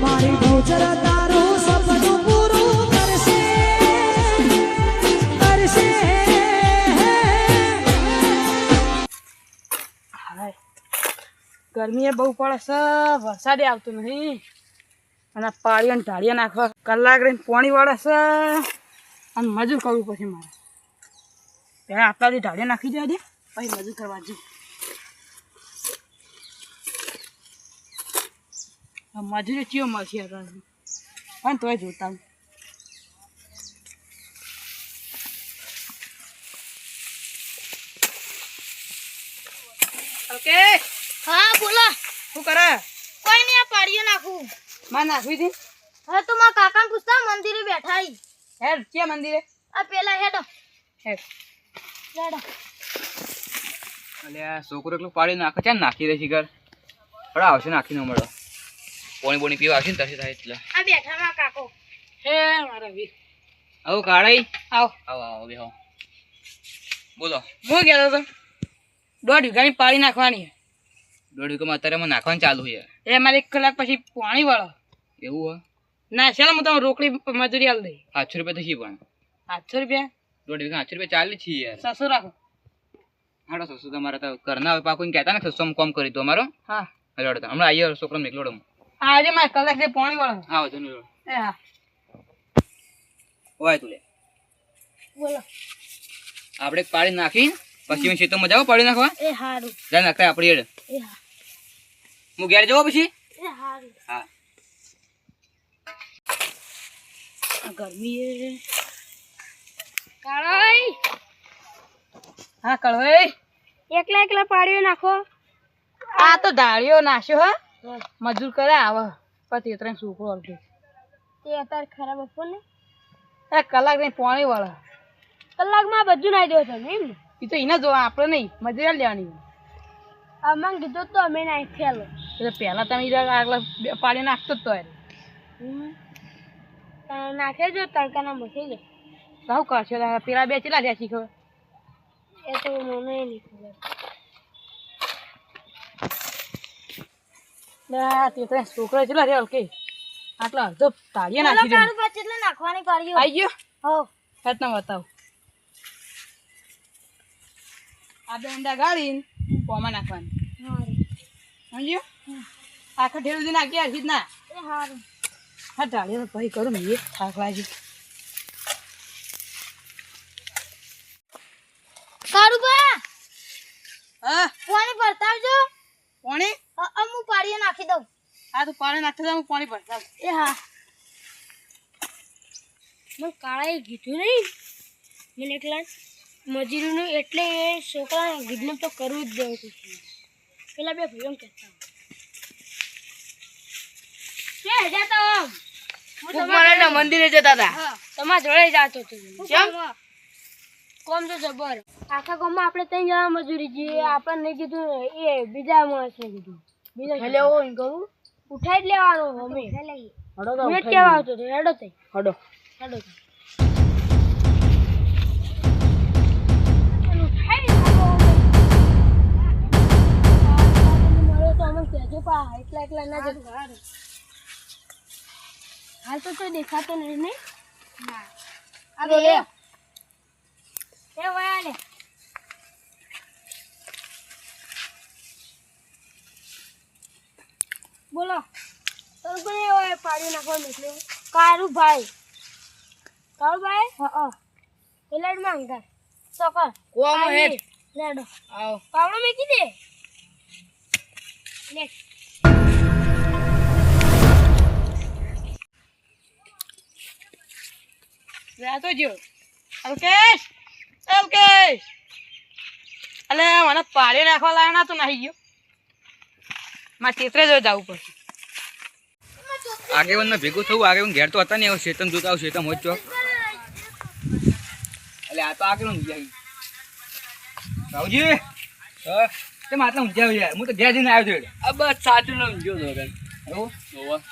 મારી ભૌચર તારું સપનું પૂરું કરશે કરશે. હાય ગરમી બહુ પડે છે, વરસાદે આવતો નહીં અને પાળીઓ ને ઢાળીઓ નાખવા કલાક રહીને પાણી વળે છે અને મજૂર કરવું પછી મારે પહેલાં આટલાથી ઢાળીઓ નાખી દેવા દે પછી મજૂર કરવા જવું. મજૂરી ચિયો મળશે અત્યારે પણ તોય જોતા ઓકે. હા બોલો. શું કરે? કોઈ નહીં, આ પાડીએ નાખું. માં નાખવી હતી. હવે તો મારા કાકાને પૂછતા મંદિરે બેઠા ઈ. હેડ ક્યાં મંદિરે? આ પેલા હેડો હેડ. હેડો. અલે આ છોકરો એટલું પાડી નાખે છે ને નાખી દે શિખર હડા આવશે નાખી ન મળો પોણી બોણી પીવા આવશે ને તરસે થાય એટલે આ બેઠા મારા કાકો. હે મારા વીર આવું કાઢાઈ આવો આવો આવો બેહો બોલો હું કહેતો હતો 1.5 વીઘાની પાળી નાખવાની દોઢ વીઘામાં અત્યારે અમે નાખવાનું ચાલુ છે એ મારે 1 કલાક પછી પાણી વાળો એવું હોય ના ચાલો હું તમે રોકડી મજૂરી આલ દઈ. 800 રૂપિયા તો શી પણ 800 રૂપિયા? દોઢ વીઘા 800 રૂપિયા ચાલે છે યાર 600 રાખો. હાડો સસુ તમારે તો કરના હવે પાકું કહેતા ને 600 કોમ કરી દો અમારો. હા હલોડો હમણાં આવીએ છોકરો મેકલોડો આજે મારે કલાક થી પાણી વાળો. આવો જનો એ હા ઓય તું લે બોલો. આપણે પાડી નાખી પછી ખેતરમાં જાવ પાડી નાખવા એ હારું. જા નાખતા આપણી હેડ એ હા. હું ઘેર જવો પછી એ હારું. હા આ ગરમી કાળાઈ હા કળવાઈ એકલા એકલા પાડીએ નાખો. આ તો ઢાળીઓ નાખ્યો હા મજૂર કરે આવે પછી ત્રણ છોકરો અડધો તે અત્યારે ખરાબ આપો ને. એ કલાક થી પાણી વાળો કલાકમાં બધું નાઈ દો તમે એમ ને. એ તો એને જોવા આપણે નહીં મજૂરી લેવાની. અમને કીધું તો અમે નાઈ થયેલો. એટલે પહેલા તમે આગલા પાણી નાખતો જ તો નાખે જો તડકાના મસી જાય. શું કરશો પેલા બે ચેલા રહ્યા શીખો એ તો મને નહીં ખબર. તે ત્રણ છોકરા ચેલા રહ્યા કે આટલા અડધો તાળીએ બોલો નાખી દે. કાળું પછી એટલે નાખવાની પાડીઓ. આવી ગયો હો. હેતના બતાવ આ બે ઊંડા ગાળીને પોમાં નાખવાની હારું. સમજ્યો? આખા ઢેર સુધી નાખી હરખી જ ના એ હારું. હા ઢાળીઓ ભાઈ કરું મેં થાક લાગી. કાળું બા હા પાણી ભરતા આવજો. પાણી હું પાડીએ નાખી દઉં. આ તો પાણી નાખતા જાઉં પાણી ભરતા એ હા. મને કાળાએ કીધું નહીં મને એકલા મજૂરીનું એટલે એ છોકરાને ગીધનું તો કરવું જ દેવું હતું. પેલા બે ભાઈઓ કહેતા કે જતા આમ હું મંદિરે જતા હતા. હા તમારા જોડે જાતો હતો. કેમ? કોમ તો જબર. આખા ગામમાં આપણે ત્રણ જણા મજૂરી જઈએ. આપણને કીધું એ બીજા માણસને કીધું. બીજા હું કરું ઉઠાઈ જ લેવાનો અમે. હડો તો મેં જ કહેવા આવતો હતો હેડો થઈ હડો હેડો થઈ. એકલા એકલા ના જતા હાલ તો કોઈ દેખાતો નહીં ને. આ તો લે એ વયા લે. બોલો તને કોઈ એવો પાડી નાખવા નીકળ્યો? કારુભાઈ. કારુભાઈ? હા પેલા જ માંગતા ચોકર કોમ હેડ લેડો આવ પાવડો મેકી દે લે. રાતો જો અલ્કેશ અલ્કેશ અલે મને પાડી નાખવા લાયના તો નહીં ગયો મારે તેતરે જો જવું પડશે. આગેવન ભેગું થવું આગેવન ઘેર તો હતા ને એવું શેતમ જોતા આવું શેતમ હોત ચોક એટલે આ તો આગેવન ઊંઝાઈ રાવજી તે માતા ઊંઝાઈ યાર હું તો ઘેર જઈને આવ્યો છું આ બસ સાચું નામ જો તો એવું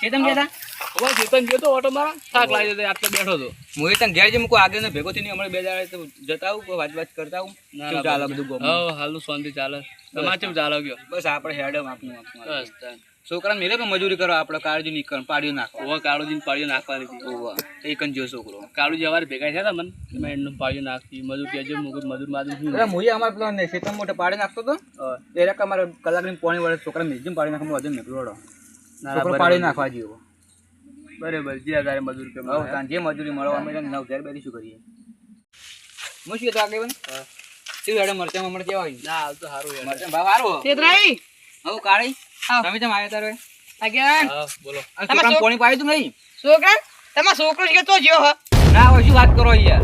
શેતમ ગયા હતા ચેતન ગયો તો ઓટો મારા થાક લાગ્યો તો આટલો બેઠો હતો. હું તને ઘેર જઈ મૂકું આગળ ભેગો થઈને હમણાં બે દાડે તો જતા આવું વાત વાત કરતા આવું કેવું ચાલે બધું ગોમ હાલું શાંતિ ચાલે તમારે કેમ ચાલે ગયો બસ આપણે હેડમ આપનું બસ છોકરાને મેલે પણ મજૂરી કરો આપણે કાળજી નહીં કરો પાડીઓ નાખો ઓવા કાળુજી પાડ્યો નાખવાની હતી. ઓવા એક જ જો છોકરો કાળુજી અમારે ભેગા થયા હતા મને મેં એમનું પાડ્યો નાખતી મજૂર કહેજો મજૂર માજૂર શું અરે મુઈ અમાર પેલો ને ખેતર મોટે પાડી નાખતો તો એ રક અમારે કલાકની પોણી વડે છોકરા મેજીમ પાડી નાખવા વધુ નીકળોડો છોકરો પાડી નાખવા જેવો બરાબર જે આધારે મજૂર કે હવે તાન જે મજૂરી મળવા અમે 9000 બેરી શું કરીએ મુશ્કેલ તો આગળ બન તું હેડે મરચા મમર કેવા હોય ના હાલ તો સારું યાર મરચા ભાવ સારો તેતરાઈ હવે કાળી આવ. તમે કેમ આવ્યા તારે આગેવાન હા બોલો આ છોકરાને પોણી પાડી તું નહીં છોકરા તમારો છોકરો છે તો જ્યો હ ના હવે શું વાત કરો યાર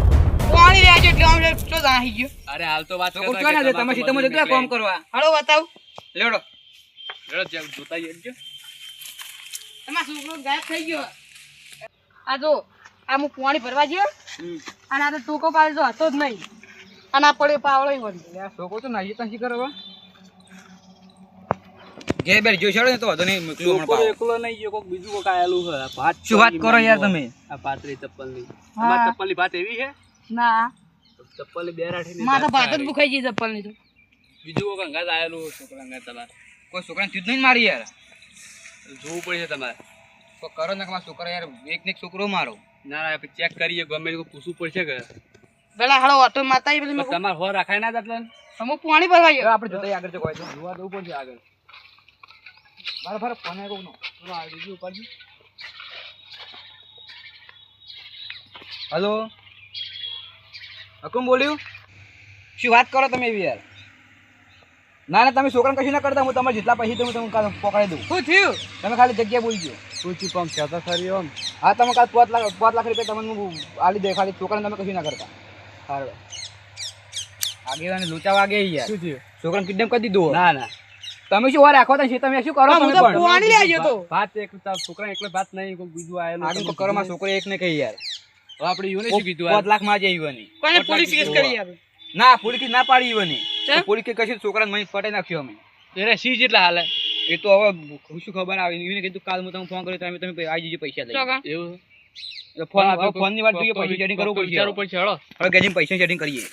પાણી લેજો એટલે આમ ચો જાહી ગયો અરે હાલ તો વાત છોકરો કરતા ક્યાં ના કે તમે સીધા જગ્યા કામ કરવા હાલો બતાવ લેડો રેડો જેમ જોતા જજો તમારો છોકરો ગાયબ થઈ ગયો આ જો આ હું પાણી ભરવા ગયો અને આ તો ટૂંકો પાડે તો હતો જ નહીં અને આ પડે પાવળો વળી આ છોકરો તો નાઈ તાં શી કરવા ઘેર બેર જો છોડે ને તો વધુ નહીં મોકલું હમણાં પાવ એકલો નહીં જો કોક બીજું કોક આયેલું છે આ ભાત શું વાત કરો યાર તમે આ પાતળી ચપ્પલ ની હા. તમારી ચપ્પલ ની ભાત એવી છે ના ચપ્પલ ની બે રાઠી ની માં તો ભાત જ ભૂખાઈ ગઈ ચપ્પલ ની તો બીજું કોક અંગાત આયેલું છોકરા અંગાત તમારે કોઈ છોકરાને તીજ નહીં મારી યાર જોવું પડશે તમારે તો કરો ને કે મારા છોકરા યાર એક ને એક છોકરો મારો ના ના આપણે ચેક કરીએ ગમે તે કોઈ પૂછવું પડશે કે પેલા હાલો ઓટો માતા પેલી મેં તમારે હો રાખાય ના એટલે હું પાણી ભરવા ગયો આપણે જોતા આગળ કોઈ તો જોવા દઉં પડશે આગળ મારા ફરક ફોન આવ્યો નો ચલો આ બીજું ઉપાડજો હેલો હકુમ બોલ્યું શું વાત કરો તમે એવી યાર ના ના તમે છોકરાને કશું ના કરતા હું તમારે જેટલા પૈસા તો હું તમને પકડાઈ દઉં શું થયું તમે ખાલી જગ્યા બોલજો શું છું પંપ કહેતા ખરી આમ હા તમે કાલ 5 લાખ રૂપિયા તમને હું આલી દે ખાલી છોકરાને તમે કશું ના કરતા સારું આગેવાને લોચા વાગે યાર શું થયું છોકરાને કિડનેપ કરી દીધું ના ના તમે શું વાર રાખો તમે શું કરો હું તમે તો પણ પાણી લેજો તો ભાત એક છોકરા એકલો ભાત નહીં કોઈ બીજું આયેલું આગળ તો કરો માં છોકરો એક ને કહી યાર હવે આપણે યુને શું કીધું 5 લાખ માં જ આવ્યો કોઈને પોલીસ કેસ કરી આપે ના પોલીસ ના પાડી ઈવની ચમ? પોલીસ કે કશું છોકરાને મહી પટાઈ નાખ્યો અમે એને સી જેટલા હાલે એ તો હવે શું ખબર આવે એને કીધું કાલ હું તમને ફોન કર્યો તમે આવી જજો પૈસા લઈ ચોગા એવું ફોન ની વાત જોઈએ પૈસા સેટિંગ કરવું પડશે વિચારવું પડશે હળો હવે ગેજીમ પૈસા સેટિંગ કરીએ